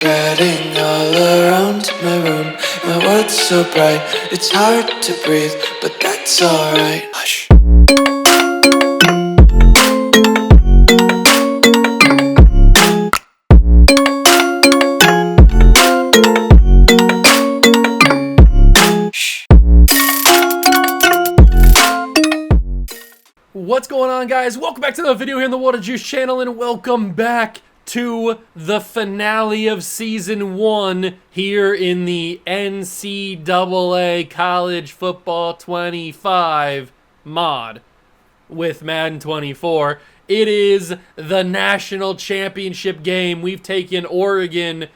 Getting all around my room, my world's so bright, it's hard to breathe, but that's alright. Hush. What's going on, guys? Welcome back to another video here on the Water Juice channel, and welcome back to the finale of Season 1 here in the NCAA College Football 25 mod with Madden 24. It is the national championship game. We've taken Oregon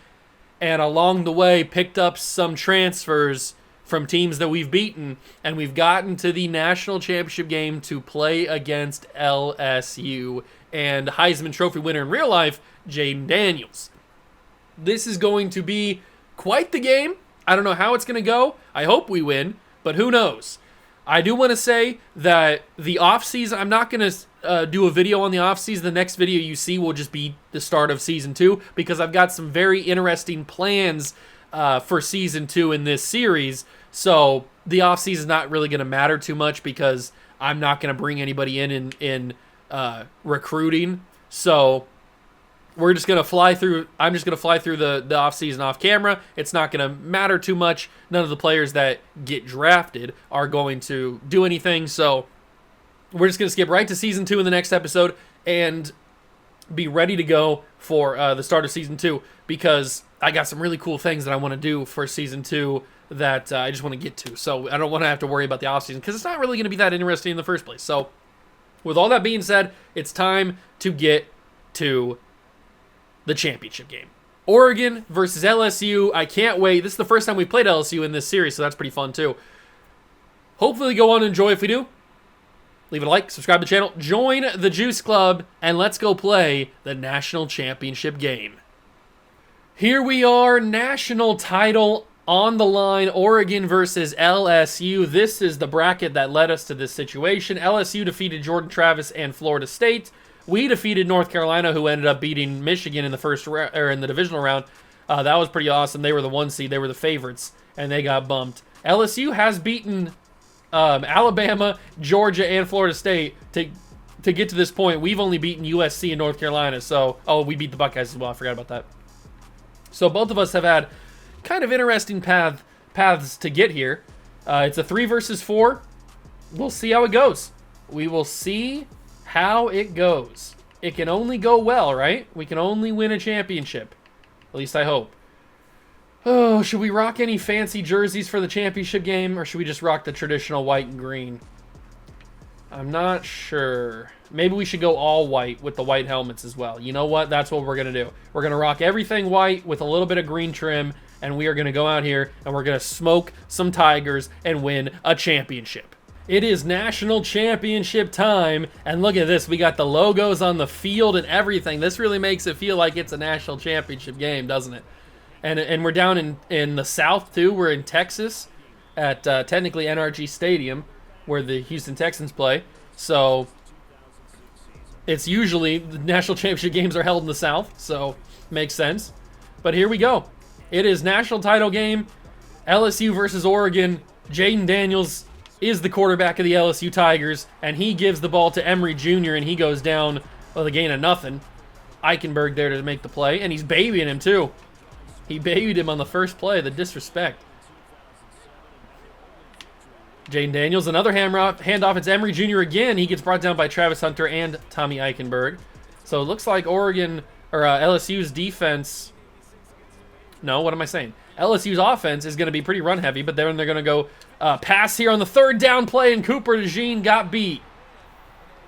and along the way picked up some transfers from teams that we've beaten, and we've gotten to the national championship game to play against LSU and Heisman Trophy winner in real life, Jayden Daniels. This is going to be quite the game. I don't know how it's going to go. I hope we win, but who knows? I do want to say that the offseason, I'm not going to do a video on the offseason. The next video you see will just be the start of Season 2, because I've got some very interesting plans for Season 2 in this series. So the offseason is not really going to matter too much, because I'm not going to bring anybody in recruiting. So we're just going to fly through. I'm just going to fly through the offseason off camera. It's not going to matter too much. None of the players that get drafted are going to do anything. So we're just going to skip right to Season 2 in the next episode and be ready to go for the start of Season 2, because I got some really cool things that I want to do for Season 2 that I just want to get to. So I don't want to have to worry about the offseason, because it's not really going to be that interesting in the first place. So with all that being said, it's time to get to the championship game. Oregon versus LSU. I can't wait. This is the first time we played LSU in this series, so that's pretty fun too. Hopefully go on and enjoy. If we do, leave it a like, subscribe to the channel, join the Juice Club, and let's go play the national championship game. Here we are, national title on the line, Oregon versus LSU. This is the bracket that led us to this situation. LSU defeated Jordan Travis and Florida State. We defeated North Carolina, who ended up beating Michigan in the first or in the divisional round. That was pretty awesome. They were the 1 seed. They were the favorites, and they got bumped. LSU has beaten Alabama, Georgia, and Florida State to get to this point. We've only beaten USC and North Carolina. So, we beat the Buckeyes as well. I forgot about that. So both of us have had kind of interesting paths to get here. It's a 3 versus 4. We'll see how it goes. We will see how it goes. It can only go well, right? We can only win a championship. At least I hope. Oh, should we rock any fancy jerseys for the championship game, or should we just rock the traditional white and green? I'm not sure. Maybe we should go all white with the white helmets as well. You know what? That's what we're going to do. We're going to rock everything white with a little bit of green trim, and we are going to go out here and we're going to smoke some Tigers and win a championship. It is national championship time, and look at this. We got the logos on the field and everything. This really makes it feel like it's a national championship game, doesn't it? And we're down in the South, too. We're in Texas at technically NRG Stadium, where the Houston Texans play. So it's usually the national championship games are held in the South, so makes sense. But here we go. It is national title game, LSU versus Oregon. Jayden Daniels is the quarterback of the LSU Tigers, and he gives the ball to Emory Jr., and he goes down with a gain of nothing. Eichenberg there to make the play, and he's babying him too. He babied him on the first play, the disrespect. Jayden Daniels, another handoff. It's Emory Jr. again. He gets brought down by Travis Hunter and Tommy Eichenberg. So it looks like Oregon, or LSU's defense. No, what am I saying? LSU's offense is going to be pretty run heavy, but then they're going to go pass here on the third down play, and Cooper DeJean got beat.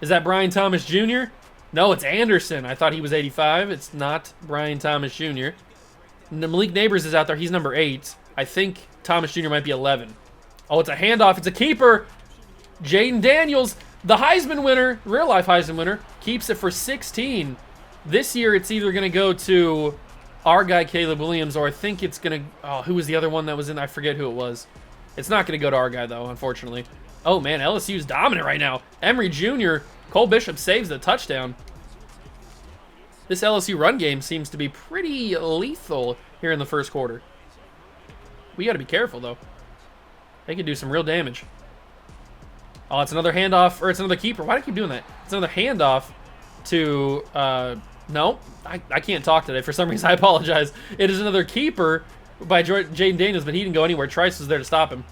Is that Brian Thomas Jr.? No, it's Anderson. I thought he was 85. It's not Brian Thomas Jr. Malik Neighbors is out there. He's number 8. I think Thomas Jr. might be 11. Oh, it's a handoff. It's a keeper. Jayden Daniels, the Heisman winner, real-life Heisman winner, keeps it for 16. This year, it's either going to go to our guy, Caleb Williams, or I think it's going to... Oh, who was the other one that was in? I forget who it was. It's not going to go to our guy, though, unfortunately. Oh, man, LSU's dominant right now. Emory Jr., Cole Bishop saves the touchdown. This LSU run game seems to be pretty lethal here in the first quarter. We got to be careful, though. They could do some real damage. Oh, it's another handoff, or it's another keeper. Why do I keep doing that? It's another handoff to, no, I can't talk today. For some reason, I apologize. It is another keeper by Jaden Daniels, but he didn't go anywhere. Trice was there to stop him.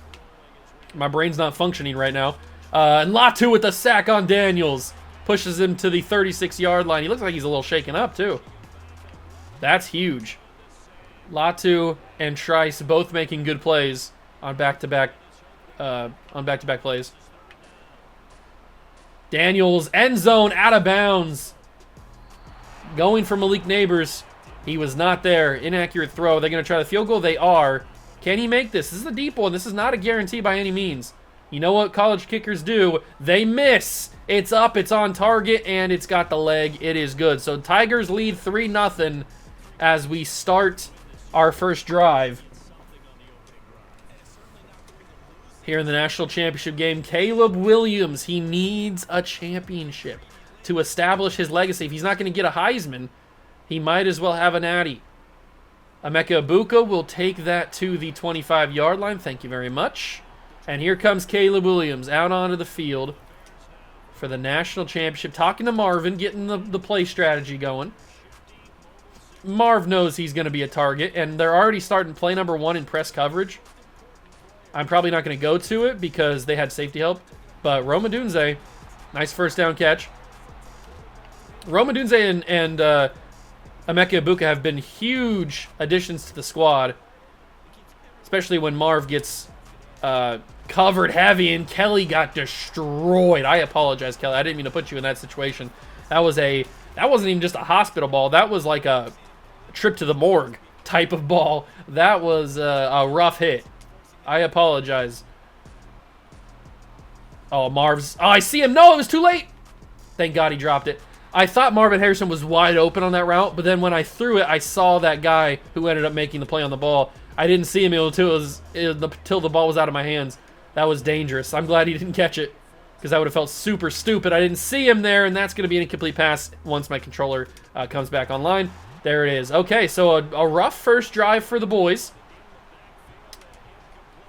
My brain's not functioning right now. And Latu with the sack on Daniels. Pushes him to the 36-yard line. He looks like he's a little shaken up, too. That's huge. Latu and Trice both making good plays on back-to-back plays. Daniels, end zone, out of bounds. Going for Malik Neighbors. He was not there. Inaccurate throw. They're going to try the field goal. They are. Can he make this? This is a deep one. This is not a guarantee by any means. You know what college kickers do? They miss. It's up, it's on target, and it's got the leg. It is good. So Tigers lead 3-0 as we start our first drive. Here in the national championship game, Caleb Williams, he needs a championship to establish his legacy. If he's not going to get a Heisman, he might as well have a natty. Emeka Ibuka will take that to the 25-yard line. Thank you very much. And here comes Caleb Williams out onto the field for the national championship. Talking to Marvin, getting the play strategy going. Marv knows he's going to be a target, and they're already starting play number 1 in press coverage. I'm probably not going to go to it because they had safety help. But Roma Dunze, nice first down catch. Roma Dunze and Emeka Ibuka have been huge additions to the squad, especially when Marv gets covered heavy and Kelly got destroyed. I apologize, Kelly. I didn't mean to put you in that situation. That wasn't even just a hospital ball. That was like a trip to the morgue type of ball. That was a rough hit. I apologize. Oh, Marv's... Oh, I see him. No, it was too late. Thank God he dropped it. I thought Marvin Harrison was wide open on that route, but then when I threw it, I saw that guy who ended up making the play on the ball. I didn't see him until the ball was out of my hands. That was dangerous. I'm glad he didn't catch it because I would have felt super stupid. I didn't see him there, and that's going to be an incomplete pass once my controller comes back online. There it is. Okay, so a rough first drive for the boys.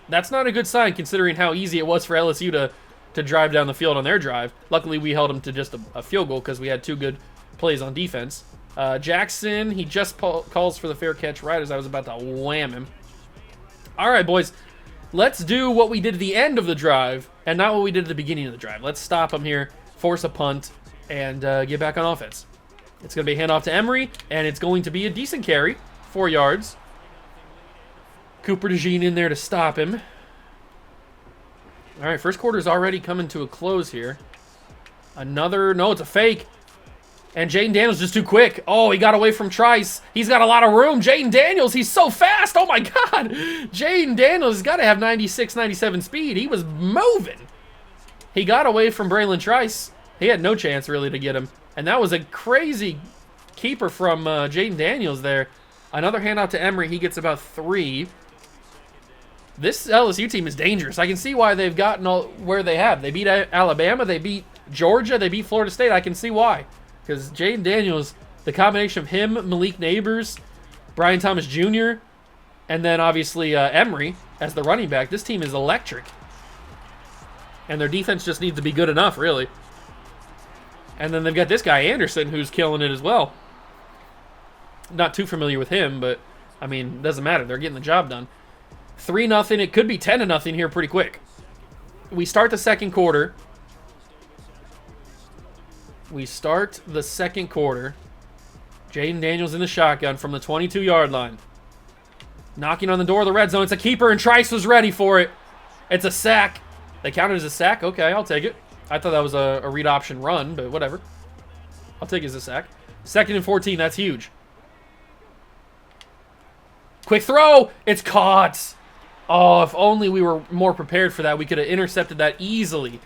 That's not a good sign considering how easy it was for LSU to drive down the field on their drive. Luckily, we held them to just a field goal because we had 2 good plays on defense. Jackson, he just calls for the fair catch right as I was about to wham him. All right, boys. Let's do what we did at the end of the drive and not what we did at the beginning of the drive. Let's stop him here, force a punt, and get back on offense. It's going to be a handoff to Emery, and it's going to be a decent carry, 4 yards. Cooper DeJean in there to stop him. All right, first quarter's already coming to a close here. No, it's a fake. And Jaden Daniels just too quick. Oh, he got away from Trice. He's got a lot of room. Jaden Daniels, he's so fast. Oh, my God. Jaden Daniels has got to have 96, 97 speed. He was moving. He got away from Braylon Trice. He had no chance, really, to get him. And that was a crazy keeper from Jaden Daniels there. Another handout to Emery. He gets about 3. This LSU team is dangerous. I can see why they've gotten where they have. They beat Alabama. They beat Georgia. They beat Florida State. I can see why. Because Jaden Daniels, the combination of him, Malik Neighbors, Brian Thomas Jr., and then obviously Emery as the running back, this team is electric. And their defense just needs to be good enough, really. And then they've got this guy, Anderson, who's killing it as well. Not too familiar with him, but, I mean, it doesn't matter. They're getting the job done. 3-0. It could be 10-0 here pretty quick. We start the second quarter. Jaden Daniels in the shotgun from the 22-yard line. Knocking on the door of the red zone. It's a keeper, and Trice was ready for it. It's a sack. They counted as a sack? Okay, I'll take it. I thought that was a read option run, but whatever. I'll take it as a sack. 2nd and 14, that's huge. Quick throw. It's caught. Oh, if only we were more prepared for that. We could have intercepted that easily.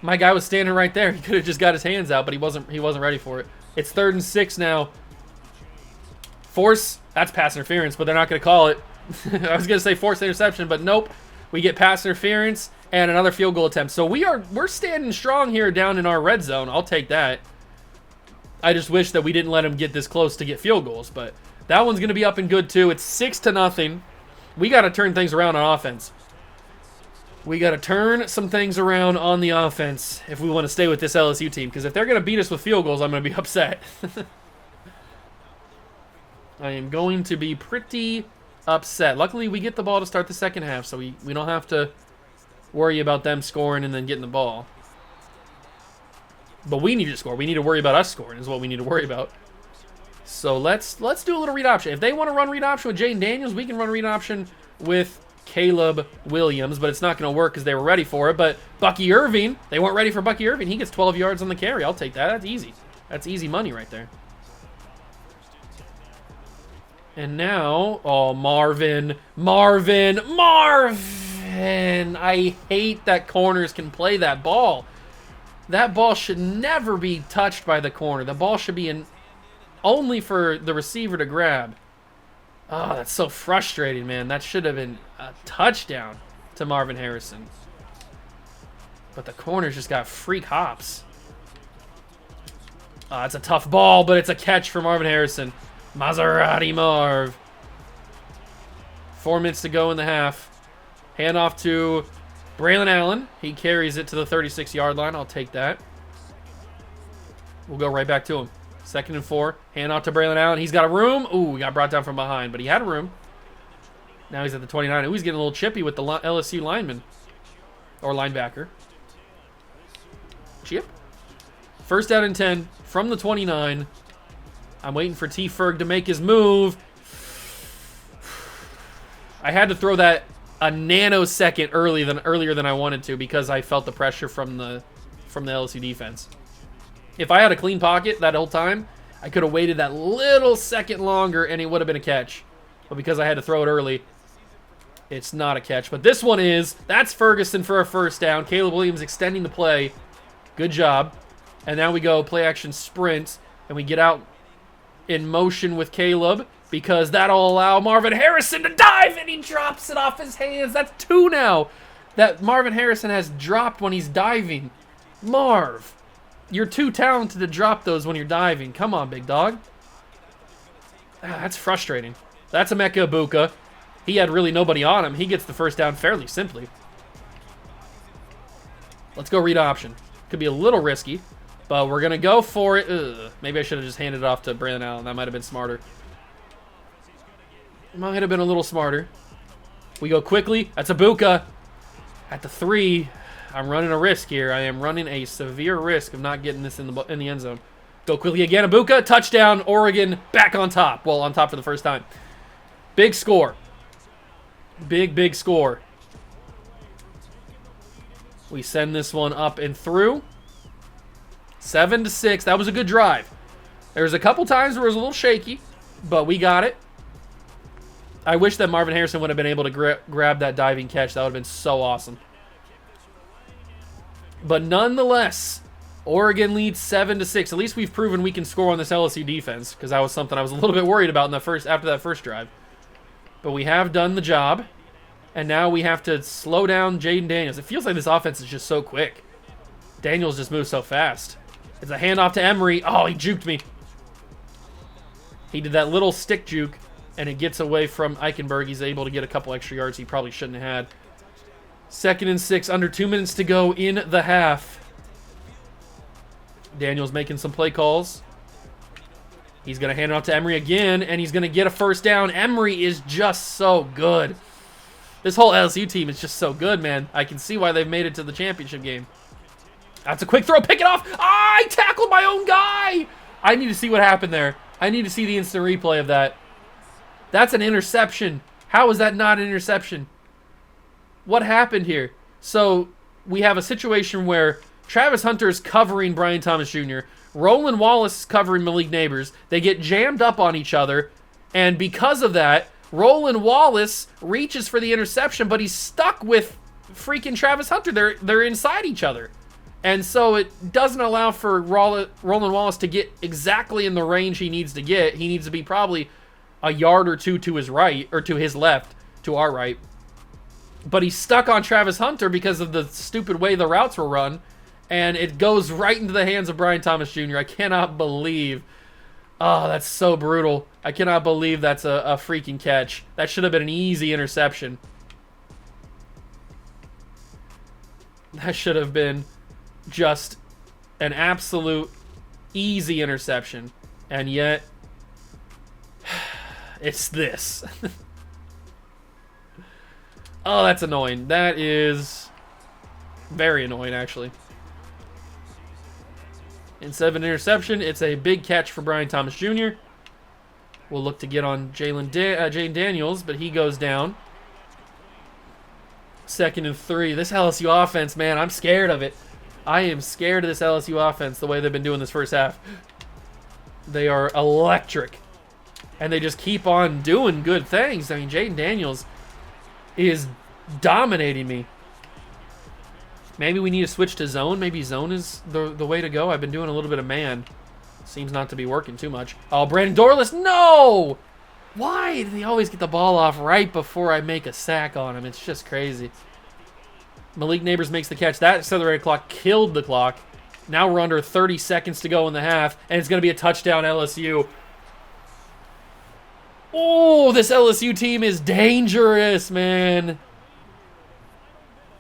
My guy was standing right there. He could have just got his hands out, but he wasn't ready for it. It's 3rd and 6 now. Force, that's pass interference, but they're not going to call it. I was going to say forced interception, but nope. We get pass interference and another field goal attempt. So we're standing strong here down in our red zone. I'll take that. I just wish that we didn't let him get this close to get field goals. But that one's going to be up and good, too. It's 6-0. We got to turn things around on offense. We got to turn some things around on the offense if we want to stay with this LSU team. Because if they're going to beat us with field goals, I'm going to be upset. I am going to be pretty upset. Luckily, we get the ball to start the second half, so we don't have to worry about them scoring and then getting the ball. But we need to score. We need to worry about us scoring is what we need to worry about. So let's do a little read option. If they want to run read option with Jaden Daniels, we can run read option with Caleb Williams, but it's not going to work because they were ready for it. But Bucky Irving, they weren't ready for Bucky Irving. He gets 12 yards on the carry. I'll take that. That's easy. That's easy money right there. And now, oh, Marvin. I hate that corners can play that ball. That ball should never be touched by the corner. The ball should be only for the receiver to grab. Oh, that's so frustrating, man. That should have been a touchdown to Marvin Harrison. But the corners just got freak hops. It's a tough ball, but it's a catch for Marvin Harrison. Maserati Marv. 4 minutes to go in the half. Hand off to Braylon Allen. He carries it to the 36-yard line. I'll take that. We'll go right back to him. 2nd and 4. Hand off to Braylon Allen. He's got a room. Ooh, he got brought down from behind, but he had a room. Now he's at the 29. Ooh, he's getting a little chippy with the LSU lineman. Or linebacker. Chip. 1st down and 10 from the 29. I'm waiting for T. Ferg to make his move. I had to throw that a nanosecond earlier than I wanted to because I felt the pressure from the LSU defense. If I had a clean pocket that whole time, I could have waited that little second longer and it would have been a catch. But because I had to throw it early, it's not a catch. But this one is. That's Ferguson for a 1st down. Caleb Williams extending the play. Good job. And now we go play action sprint and we get out in motion with Caleb because that'll allow Marvin Harrison to dive and he drops it off his hands. That's 2 now that Marvin Harrison has dropped when he's diving. Marv, you're too talented to drop those when you're diving. Come on, big dog. That's frustrating. That's Emeka Ibuka. He had really nobody on him. He gets the 1st down fairly simply. Let's go read option. Could be a little risky. But we're going to go for it. Ugh. Maybe I should have just handed it off to Braylon Allen. That might have been smarter. Might have been a little smarter. We go quickly. That's Ibuka. At the 3. I'm running a risk here. I am running a severe risk of not getting this in the end zone. Go quickly again. Ibuka. Touchdown. Oregon back on top. Well, on top for the first time. Big score. Big score. We send this one up and through. 7-6. That was a good drive. There was a couple times where it was a little shaky, but we got it. I wish that Marvin Harrison would have been able to grab that diving catch. That would have been so awesome. But nonetheless, Oregon leads 7-6. At least we've proven we can score on this LSU defense, because that was something I was a little bit worried about after that first drive. But we have done the job, and now we have to slow down Jaden Daniels. It feels like this offense is just so quick. Daniels just moves so fast. It's a handoff to Emery. Oh, he juked me. He did that little stick juke, and it gets away from Eichenberg. He's able to get a couple extra yards he probably shouldn't have had. 2nd and 6, under 2 minutes to go in the half. Daniels making some play calls. He's going to hand it off to Emery again, and he's going to get a 1st down. Emery is just so good. This whole LSU team is just so good, man. I can see why they've made it to the championship game. That's a quick throw. Pick it off. I tackled my own guy. I need to see what happened there. I need to see the instant replay of that. That's an interception. How is that not an interception? What happened here? So we have a situation where Travis Hunter is covering Brian Thomas Jr. Roland Wallace is covering Malik Neighbors. They get jammed up on each other. And because of that, Roland Wallace reaches for the interception, but he's stuck with freaking Travis Hunter. They're inside each other. And so it doesn't allow for Roland Wallace to get exactly in the range he needs to get. He needs to be probably a yard or two to his right, or to his left, to our right. But he's stuck on Travis Hunter because of the stupid way the routes were run. And it goes right into the hands of Brian Thomas Jr. I cannot believe. Oh, that's so brutal. I cannot believe that's a freaking catch. That should have been an easy interception. That should have been just an absolute easy interception. And yet, it's this. Oh, that's annoying. That is very annoying, actually. Instead of an interception, it's a big catch for Brian Thomas Jr. We'll look to get on Jane Daniels, but he goes down. 2nd and 3. This LSU offense, man, I'm scared of it. I am scared of this LSU offense, the way they've been doing this first half. They are electric. And they just keep on doing good things. I mean, Jaden Daniels is dominating me. Maybe we need to switch to zone. Maybe zone is the way to go. I've been doing a little bit of man. Seems not to be working too much. Oh, Brandon Dorless, no! Why did he always get the ball off right before I make a sack on him? It's just crazy. Malik Neighbors makes the catch. That accelerated clock killed the clock. Now we're under 30 seconds to go in the half, and it's going to be a touchdown LSU. Oh, this LSU team is dangerous, man.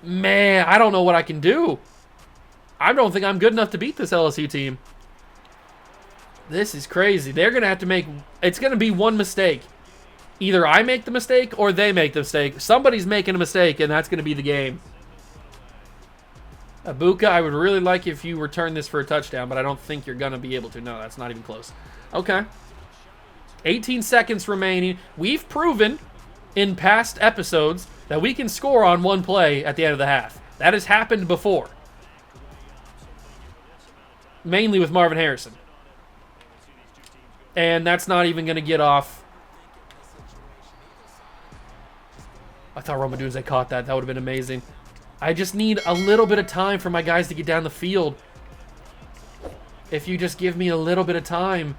Man, I don't know what I can do. I don't think I'm good enough to beat this LSU team. This is crazy. They're going to have to make... It's going to be one mistake. Either I make the mistake or they make the mistake. Somebody's making a mistake, and that's going to be the game. Abuka, I would really like if you return this for a touchdown, but I don't think you're going to be able to. No, that's not even close. Okay. 18 seconds remaining. We've proven in past episodes that we can score on one play at the end of the half. That has happened before. Mainly with Marvin Harrison. And that's not even going to get off. I thought Rome Odunze caught that. That would have been amazing. I just need a little bit of time for my guys to get down the field. If you just give me a little bit of time.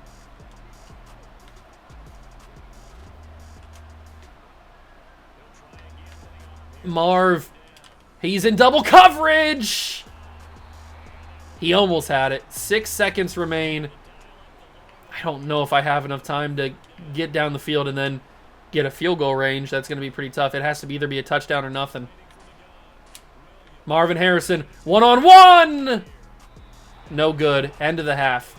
Marv. He's in double coverage. He almost had it. 6 seconds remain. I don't know if I have enough time to get down the field and then get a field goal range. That's going to be pretty tough. It has to either be a touchdown or nothing. Marvin Harrison, one-on-one! No good. End of the half.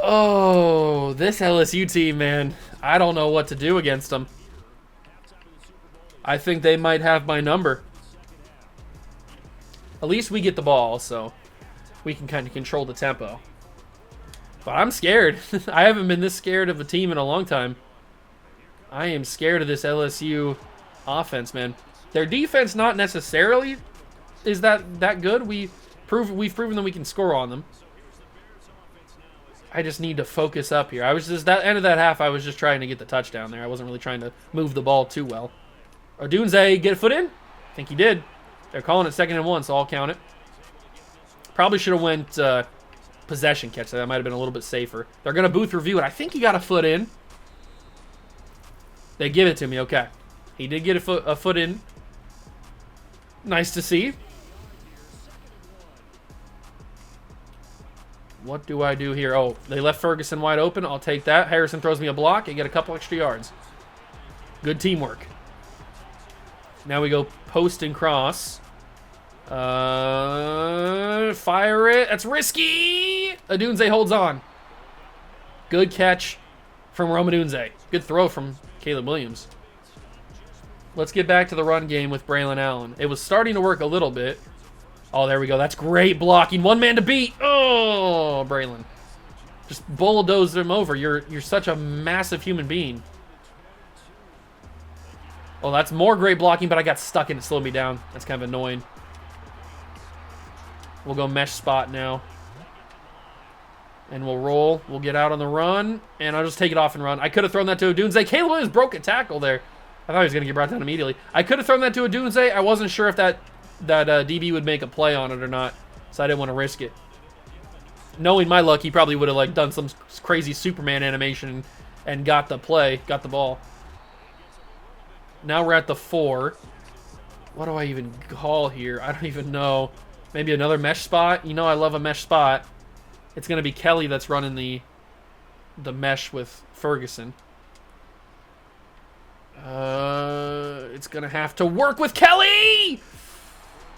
Oh, this LSU team, man. I don't know what to do against them. I think they might have my number. At least we get the ball, so we can kind of control the tempo. But I'm scared. I haven't been this scared of a team in a long time. I am scared of this LSU offense, man. Their defense not necessarily is that good. We've proven that we can score on them. I just need to focus up here. I was just that end of that half. I was just trying to get the touchdown there. I wasn't really trying to move the ball too well. Odunze get a foot in? I think he did. They're calling it 2nd and 1, so I'll count it. Probably should have went possession catch. That might have been a little bit safer. They're going to booth review it. I think he got a foot in. They give it to me. Okay. He did get a foot in. Nice to see. What do I do here? Oh, they left Ferguson wide open. I'll take that. Harrison throws me a block. I get a couple extra yards. Good teamwork. Now we go post and cross. Fire it. That's risky. Odunze holds on. Good catch from Rome Odunze. Good throw from Caleb Williams. Let's get back to the run game with Braylon Allen. It was starting to work a little bit. Oh, there we go. That's great blocking. One man to beat. Oh, Braylon. Just bulldoze him over. You're such a massive human being. Oh, that's more great blocking, but I got stuck and it slowed me down. That's kind of annoying. We'll go mesh spot now. And we'll roll. We'll get out on the run. And I'll just take it off and run. I could have thrown that to Odunze. Caleb Williams broke a tackle there. I thought he was going to get brought down immediately. I could have thrown that to Odunze. I wasn't sure if that DB would make a play on it or not. So I didn't want to risk it. Knowing my luck, he probably would have done some crazy Superman animation and got the play. Got the ball. Now we're at the 4. What do I even call here? I don't even know. Maybe another mesh spot. You know I love a mesh spot. It's going to be Kelly that's running the mesh with Ferguson. It's going to have to work with Kelly!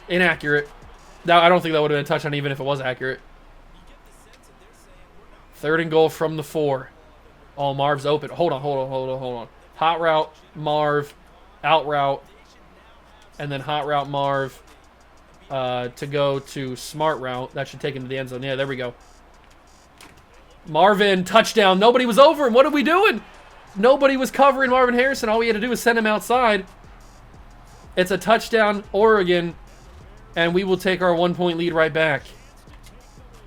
Inaccurate. Now, I don't think that would have been a touchdown even if it was accurate. 3rd and goal from the 4. Oh, Marv's open. Hold on. Hot route, Marv. Out route. And then hot route, Marv. To go to smart route. That should take him to the end zone. Yeah, there we go. Marvin, touchdown. Nobody was over him. What are we doing? Nobody was covering Marvin Harrison. All we had to do was send him outside. It's a touchdown, Oregon. And we will take our 1-point lead right back.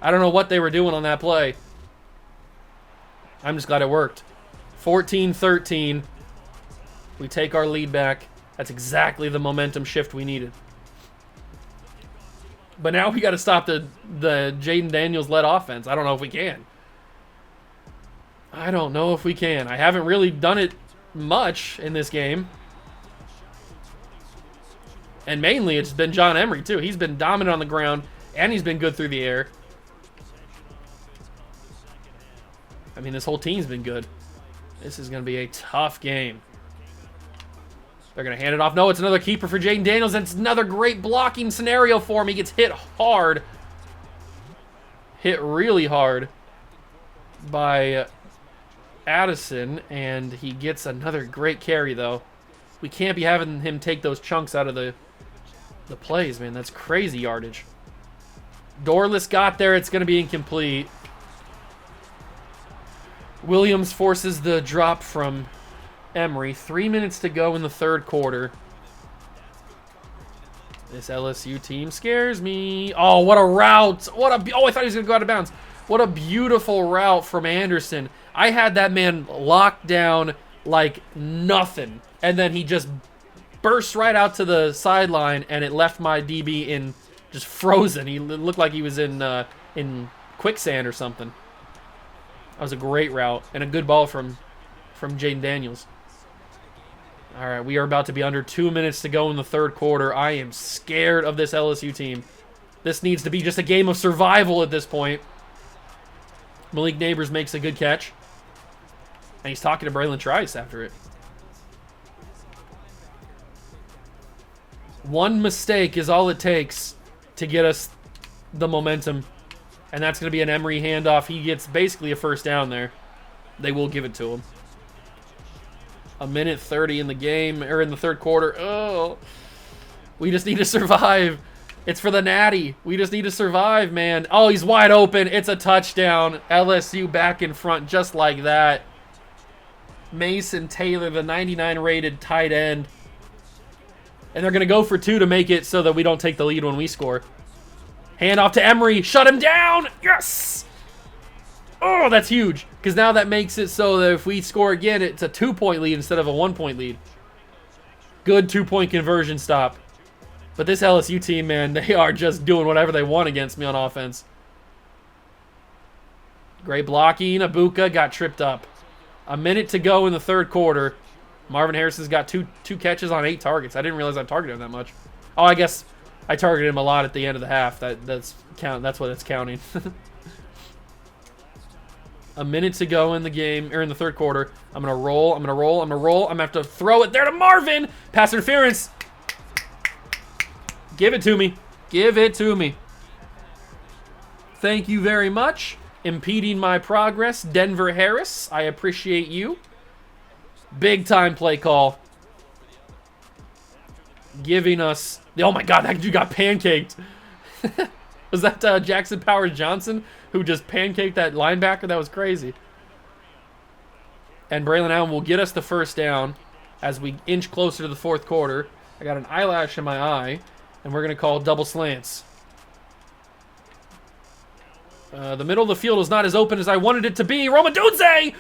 I don't know what they were doing on that play. I'm just glad it worked. 14-13. We take our lead back. That's exactly the momentum shift we needed. But now we got to stop the Jaden Daniels-led offense. I don't know if we can. I don't know if we can. I haven't really done it much in this game. And mainly, it's been John Emery, too. He's been dominant on the ground, and he's been good through the air. I mean, this whole team's been good. This is going to be a tough game. They're going to hand it off. No, it's another keeper for Jaden Daniels, and it's another great blocking scenario for him. He gets hit hard. Hit really hard by Addison, and he gets another great carry, though. We can't be having him take those chunks out of the plays, man. That's crazy yardage. Dorless got there. It's going to be incomplete. Williams forces the drop from Emery. 3 minutes to go in the 3rd quarter. This LSU team scares me. Oh, what a route. Oh, I thought he was going to go out of bounds. What a beautiful route from Anderson. I had that man locked down like nothing. And then he just burst right out to the sideline, and it left my DB in just frozen. He looked like he was in quicksand or something. That was a great route and a good ball from Jaden Daniels. All right, we are about to be under 2 minutes to go in the 3rd quarter. I am scared of this LSU team. This needs to be just a game of survival at this point. Malik Neighbors makes a good catch. And he's talking to Braylon Trice after it. One mistake is all it takes to get us the momentum. And that's going to be an Emery handoff. He gets basically a 1st down there. They will give it to him. 1:30 in the game, or in the 3rd quarter. Oh, we just need to survive. It's for the natty. We just need to survive, man. Oh, he's wide open. It's a touchdown. LSU back in front just like that. Mason Taylor, the 99 rated tight end. And they're going to go for 2 to make it so that we don't take the lead when we score. Hand off to Emery. Shut him down. Yes. Oh, that's huge. Because now that makes it so that if we score again, it's a 2-point lead instead of a 1-point lead. Good 2-point conversion stop. But this LSU team, man, they are just doing whatever they want against me on offense. Great blocking. Abuka got tripped up. 1 minute to go in the 3rd quarter. Marvin Harrison's got two catches on 8 targets. I didn't realize I targeted him that much. Oh, I guess I targeted him a lot at the end of the half. That's what it's counting. 1 minute to go in the game, or in the 3rd quarter. I'm gonna roll. I'm gonna have to throw it there to Marvin. Pass interference. Give it to me. Give it to me. Thank you very much. Impeding my progress, Denver Harris. I appreciate you. Big time play call. Giving us... Oh my god, that dude got pancaked. Was that Jackson Powers Johnson who just pancaked that linebacker? That was crazy. And Braylon Allen will get us the 1st down as we inch closer to the 4th quarter. I got an eyelash in my eye, and we're going to call double slants. The middle of the field is not as open as I wanted it to be. Romadunze!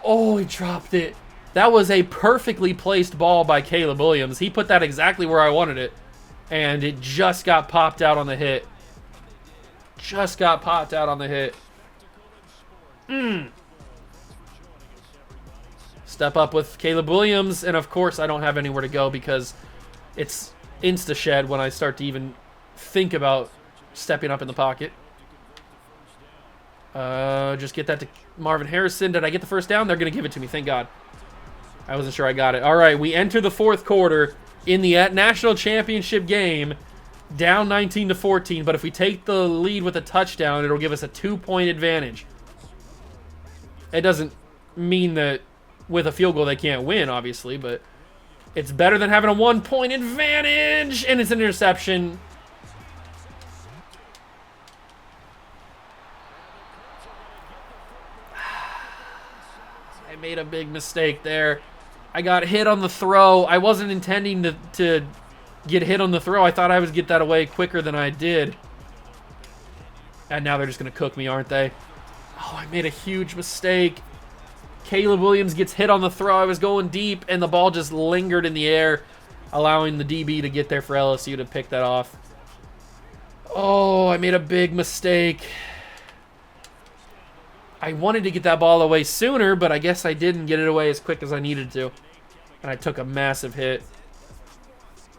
Oh, he dropped it. That was a perfectly placed ball by Caleb Williams. He put that exactly where I wanted it. And it just got popped out on the hit. Just got popped out on the hit. Step up with Caleb Williams. And, of course, I don't have anywhere to go because it's insta-shed when I start to even think about stepping up in the pocket. Just get that to Marvin Harrison. Did I get the first down? They're going to give it to me. Thank God. I wasn't sure I got it. All right, we enter the fourth quarter in the national championship game, down 19-14. But if we take the lead with a touchdown, it'll give us a 2-point advantage. It doesn't mean that with a field goal they can't win, obviously, but it's better than having a 1-point advantage. And it's an interception. I made a big mistake there. I got hit on the throw. I wasn't intending to get hit on the throw. I thought I would get that away quicker than I did. And now they're just going to cook me, aren't they? Oh, I made a huge mistake. Caleb Williams gets hit on the throw. I was going deep, and the ball just lingered in the air, allowing the DB to get there for LSU to pick that off. Oh, I made a big mistake. I wanted to get that ball away sooner, but I guess I didn't get it away as quick as I needed to. And I took a massive hit.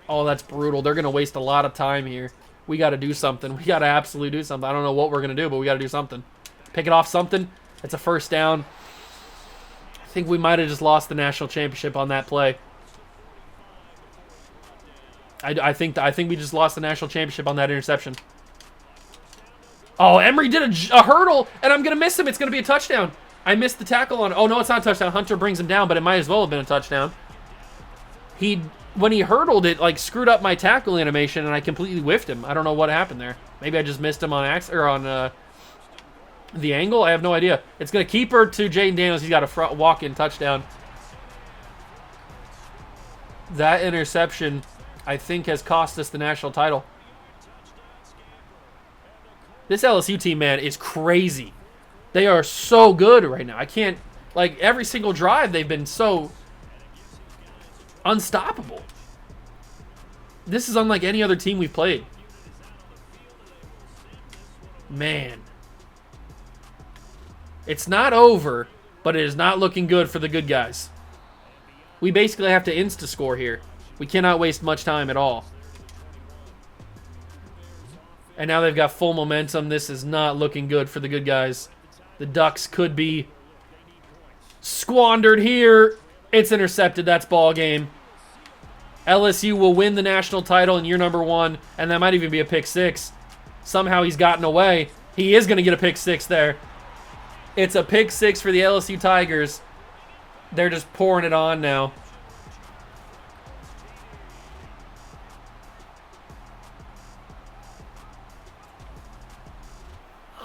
Oh, that's brutal. They're going to waste a lot of time here. We got to do something. We got to absolutely do something. I don't know what we're going to do, but we got to do something. Pick it off something. It's a first down. I think we might have just lost the national championship on that play. I think we just lost the national championship on that interception. Oh, Emery did a hurdle, and I'm going to miss him. It's going to be a touchdown. I missed the tackle on... Oh, no, it's not a touchdown. Hunter brings him down, but it might as well have been a touchdown. When he hurdled it, like, screwed up my tackle animation, and I completely whiffed him. I don't know what happened there. Maybe I just missed him on the angle. I have no idea. It's going to keep her to Jaden Daniels. He's got a walk-in touchdown. That interception, I think, has cost us the national title. This LSU team, man, is crazy. They are so good right now. I can't, like, every single drive they've been so unstoppable. This is unlike any other team we've played. Man. It's not over, but it is not looking good for the good guys. We basically have to insta-score here. We cannot waste much time at all. And now they've got full momentum. This is not looking good for the good guys. The Ducks could be squandered here. It's intercepted. That's ball game. LSU will win the national title in year number 1, and that might even be a pick 6. Somehow he's gotten away. He is going to get a pick 6 there. It's a pick 6 for the LSU Tigers. They're just pouring it on now.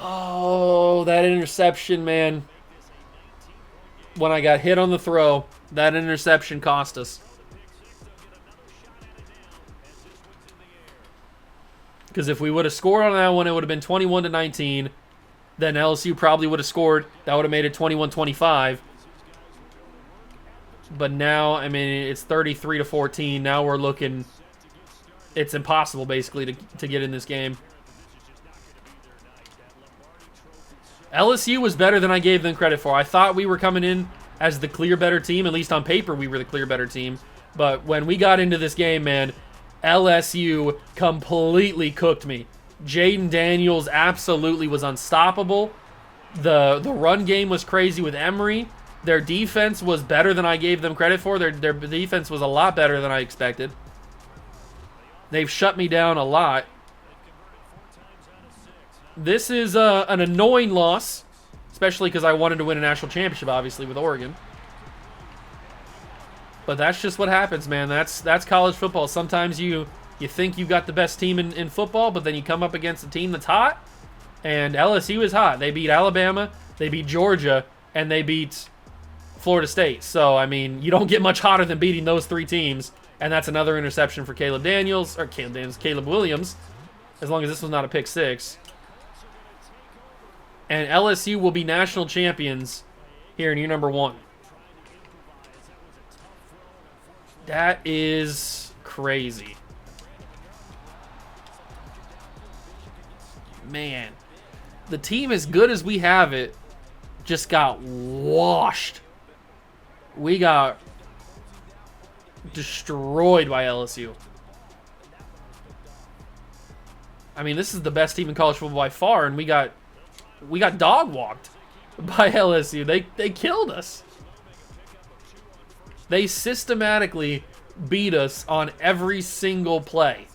Oh, that interception, man. When I got hit on the throw, that interception cost us. Because if we would have scored on that one, it would have been 21-19. Then LSU probably would have scored. That would have made it 21-25. But now, I mean, it's 33-14. Now we're looking... It's impossible, basically, to get in this game. LSU was better than I gave them credit for. I thought we were coming in as the clear better team. At least on paper, we were the clear better team. But when we got into this game, man, LSU completely cooked me. Jaden Daniels absolutely was unstoppable. The run game was crazy with Emery. Their defense was better than I gave them credit for. Their defense was a lot better than I expected. They've shut me down a lot. This is an annoying loss, especially because I wanted to win a national championship, obviously, with Oregon. But that's just what happens, man. That's college football. Sometimes you think you've got the best team in football, but then you come up against a team that's hot, and LSU is hot. They beat Alabama, they beat Georgia, and they beat Florida State. So, I mean, you don't get much hotter than beating those 3 teams, and that's another interception for Caleb Williams, as long as this was not a pick 6. And LSU will be national champions here in year number 1. That is crazy. Man, the team as good as we have it just got washed. We got destroyed by LSU. I mean, this is the best team in college football by far, and we got dog walked by LSU. They killed us. They systematically beat us on every single play.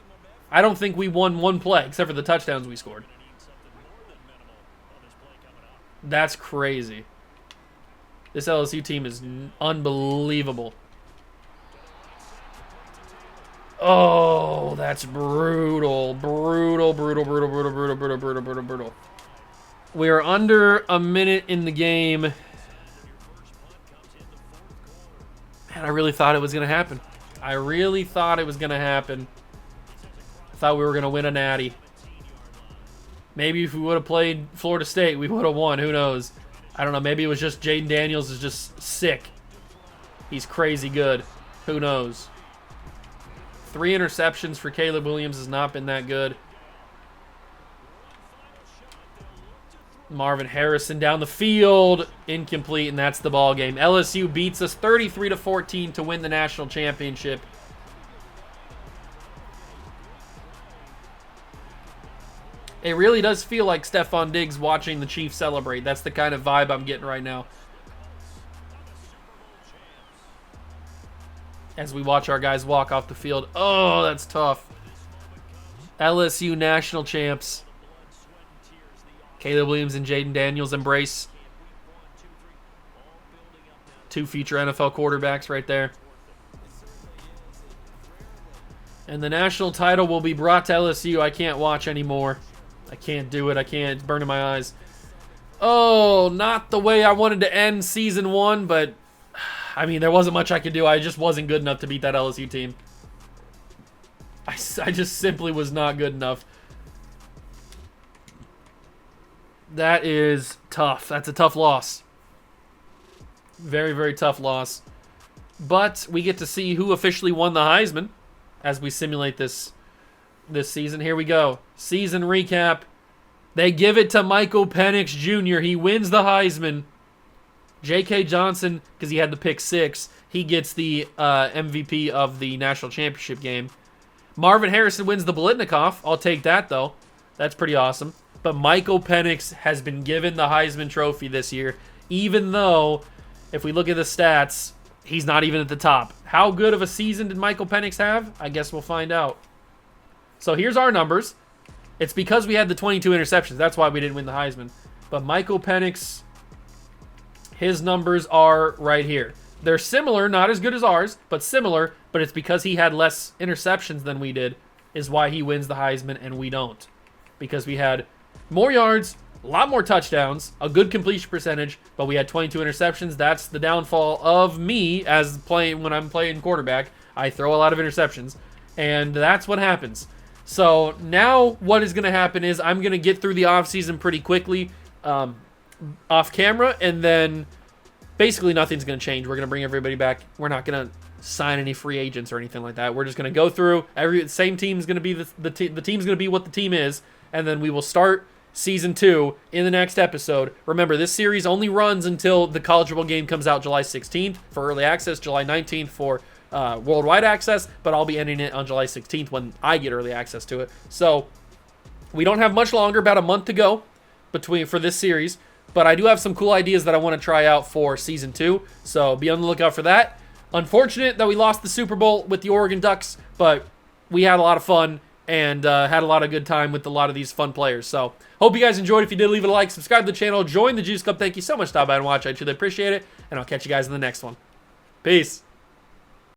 I don't think we won one play except for the touchdowns we scored. That's crazy. This LSU team is unbelievable. Oh, that's brutal. Brutal, brutal, brutal, brutal, brutal, brutal, brutal, brutal, brutal. We are under a minute in the game. Man, I really thought it was going to happen. I really thought it was going to happen. I thought we were going to win a natty. Maybe if we would have played Florida State, we would have won. Who knows? I don't know. Maybe it was just Jaden Daniels is just sick. He's crazy good. Who knows? 3 interceptions for Caleb Williams has not been that good. Marvin Harrison down the field. Incomplete, and that's the ball game. LSU beats us 33-14 to win the national championship. It really does feel like Stephon Diggs watching the Chiefs celebrate. That's the kind of vibe I'm getting right now. As we watch our guys walk off the field. Oh, that's tough. LSU national champs. Caleb Williams and Jaden Daniels embrace. 2 future NFL quarterbacks right there. And the national title will be brought to LSU. I can't watch anymore. I can't do it. I can't. It's burning my eyes. Oh, not the way I wanted to end season 1, but I mean, there wasn't much I could do. I just wasn't good enough to beat that LSU team. I just simply was not good enough. That is tough. That's a tough loss. Very, very tough loss. But we get to see who officially won the Heisman as we simulate this season. Here we go. Season recap. They give it to Michael Penix Jr. He wins the Heisman. J.K. Johnson, because he had the pick 6, he gets the MVP of the national championship game. Marvin Harrison wins the Biletnikoff. I'll take that, though. That's pretty awesome. But Michael Penix has been given the Heisman Trophy this year, even though, if we look at the stats, he's not even at the top. How good of a season did Michael Penix have? I guess we'll find out. So here's our numbers. It's because we had the 22 interceptions. That's why we didn't win the Heisman. But Michael Penix, his numbers are right here. They're similar, not as good as ours, but similar. But it's because he had less interceptions than we did is why he wins the Heisman and we don't. Because we had more yards, a lot more touchdowns, a good completion percentage, but we had 22 interceptions. That's the downfall of me as when I'm playing quarterback. I throw a lot of interceptions, and that's what happens. So now what is going to happen is I'm going to get through the offseason pretty quickly off camera, and then basically nothing's going to change. We're going to bring everybody back. We're not going to sign any free agents or anything like that. We're just going to go through. Same team's going to be the team's going to be what the team is, and then we will start Season 2 in the next episode. Remember, this series only runs until the college football game comes out July 16th for early access, July 19th for worldwide access, but I'll be ending it on July 16th when I get early access to it. So we don't have much longer, about a month to go for this series, but I do have some cool ideas that I want to try out for Season 2, so be on the lookout for that. Unfortunate that we lost the Super Bowl with the Oregon Ducks, but we had a lot of fun and had a lot of good time with a lot of these fun players. So hope you guys enjoyed. If you did, leave it a like, subscribe to the channel, join the Juice Club. Thank you so much for stopping by and watching. I truly appreciate it, and I'll catch you guys in the next one. Peace.